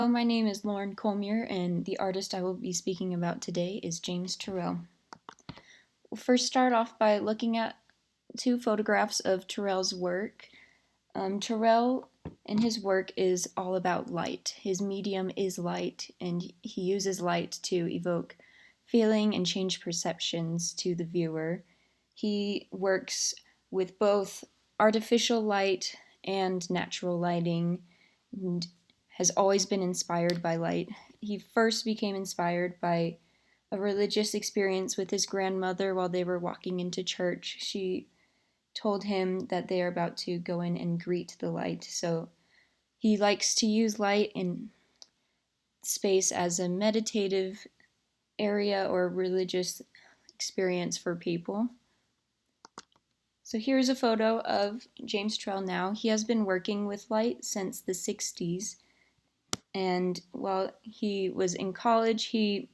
Hello, my name is Lauren Colemere, and the artist I will be speaking about today is James Turrell. We'll first start off by looking at two photographs of Turrell's work. Turrell and his work is all about light. His medium is light, and he uses light to evoke feeling and change perceptions to the viewer. He works with both artificial light and natural lighting, and has always been inspired by light. He first became inspired by a religious experience with his grandmother while they were walking into church. She told him that they are about to go in and greet the light. So he likes to use light in space as a meditative area or religious experience for people. So here's a photo of James Turrell now. He has been working with light since the 60s. And while he was in college, he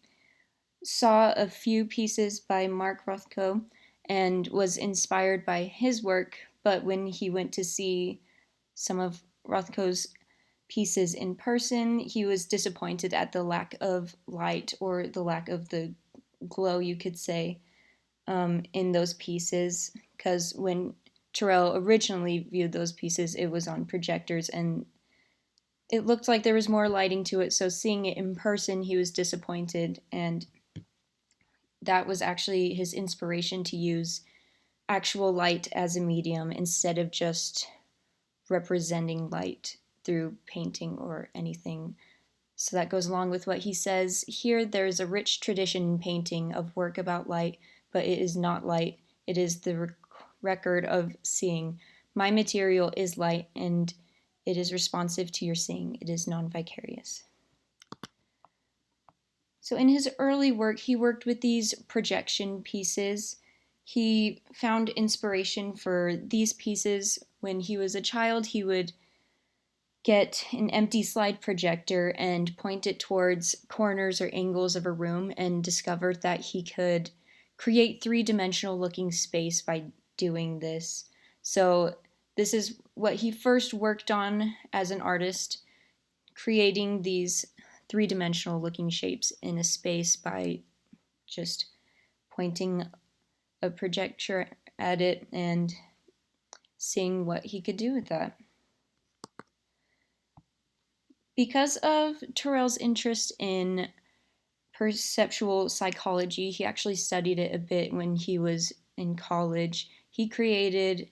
saw a few pieces by Mark Rothko and was inspired by his work. But when he went to see some of Rothko's pieces in person, he was disappointed at the lack of light, or the lack of the glow, you could say, in those pieces. Because when Turrell originally viewed those pieces, it was on projectors, and it looked like there was more lighting to it, so seeing it in person, he was disappointed, and that was actually his inspiration to use actual light as a medium instead of just representing light through painting or anything. So that goes along with what he says here. There's a rich tradition in painting of work about light, but it is not light. It is the record of seeing. My material is light, and it is responsive to your seeing. It is non-vicarious. So in his early work, he worked with these projection pieces. He found inspiration for these pieces when he was a child. He would get an empty slide projector and point it towards corners or angles of a room, and discovered that he could create three-dimensional looking space by doing this. So this is what he first worked on as an artist, creating these three-dimensional looking shapes in a space by just pointing a projector at it and seeing what he could do with that. Because of Turrell's interest in perceptual psychology, he actually studied it a bit when he was in college. He created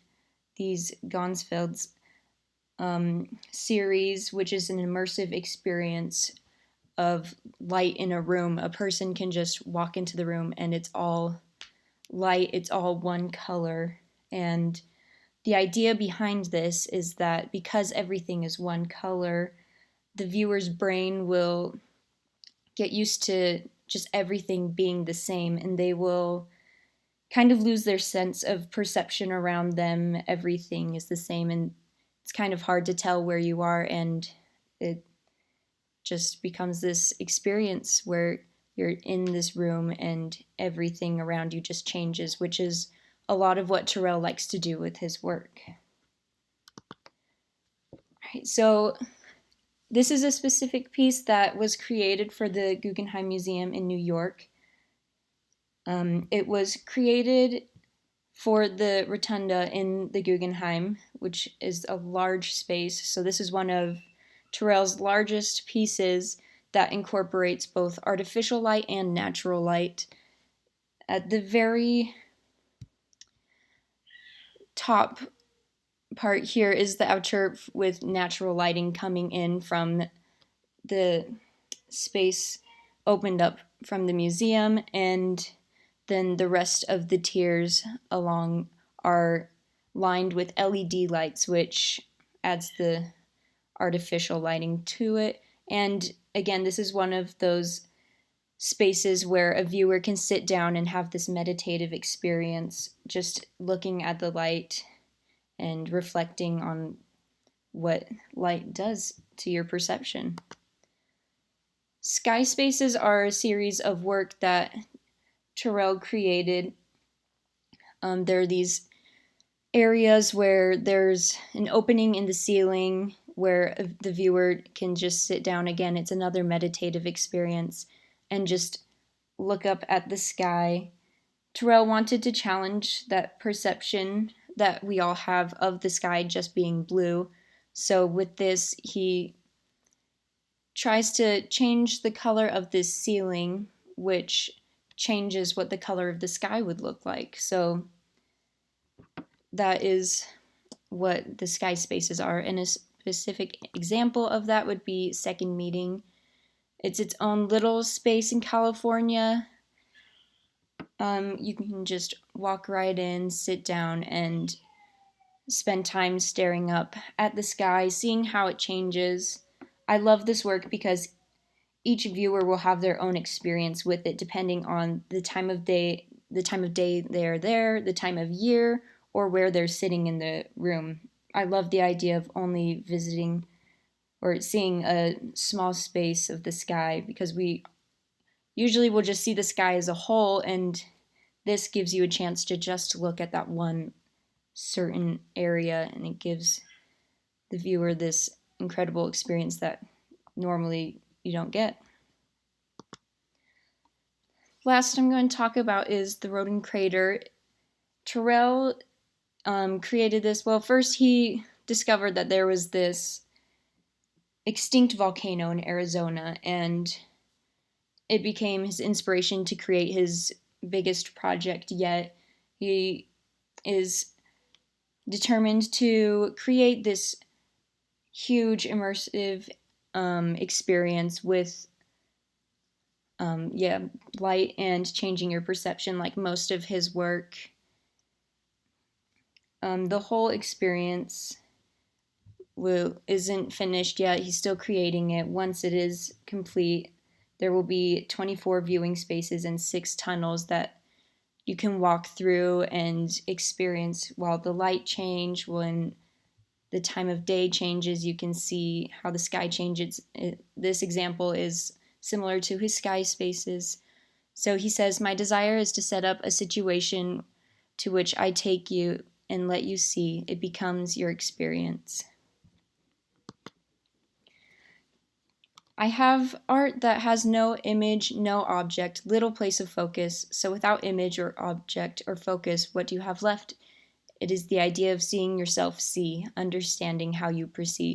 these Gonsfeld's series, which is an immersive experience of light in a room. A person can just walk into the room and it's all light, it's all one color. And the idea behind this is that because everything is one color, the viewer's brain will get used to just everything being the same, and they will kind of lose their sense of perception around them. Everything is the same, and it's kind of hard to tell where you are, and it just becomes this experience where you're in this room and everything around you just changes, which is a lot of what Turrell likes to do with his work. All right, so this is a specific piece that was created for the Guggenheim Museum in New York. It was created for the rotunda in the Guggenheim, which is a large space. So this is one of Turrell's largest pieces that incorporates both artificial light and natural light. At the very top part here is the outer with natural lighting coming in from the space opened up from the museum, and then the rest of the tiers along are lined with LED lights, which adds the artificial lighting to it. And again, this is one of those spaces where a viewer can sit down and have this meditative experience, just looking at the light and reflecting on what light does to your perception. Sky spaces are a series of work that Turrell created. There are these areas where there's an opening in the ceiling where the viewer can just sit down again. It's another meditative experience and just look up at the sky. Turrell wanted to challenge that perception that we all have of the sky just being blue. So with this, he tries to change the color of this ceiling, which changes what the color of the sky would look like. So that is what the sky spaces are. And a specific example of that would be Second Meeting. It's its own little space in California. You can just walk right in, sit down, and spend time staring up at the sky, seeing how it changes. I love this work because each viewer will have their own experience with it depending on the time of day they're there, the time of year, or where they're sitting in the room. I love the idea of only visiting or seeing a small space of the sky because we usually will just see the sky as a whole, and this gives you a chance to just look at that one certain area, and it gives the viewer this incredible experience that normally you don't get. Last I'm going to talk about is the Rodin crater. Turrell created this. Well, first he discovered that there was this extinct volcano in Arizona, and it became his inspiration to create his biggest project yet. He is determined to create this huge immersive experience with light and changing your perception like most of his work. The whole experience isn't finished yet. He's still creating it. Once it is complete, there will be 24 viewing spaces and 6 tunnels that you can walk through and experience while the light change. When the time of day changes, you can see how the sky changes. This example is similar to his sky spaces. So he says, "My desire is to set up a situation to which I take you and let you see. It becomes your experience." I have art that has no image, no object, little place of focus. So without image or object or focus, what do you have left? It is the idea of seeing yourself see, understanding how you perceive.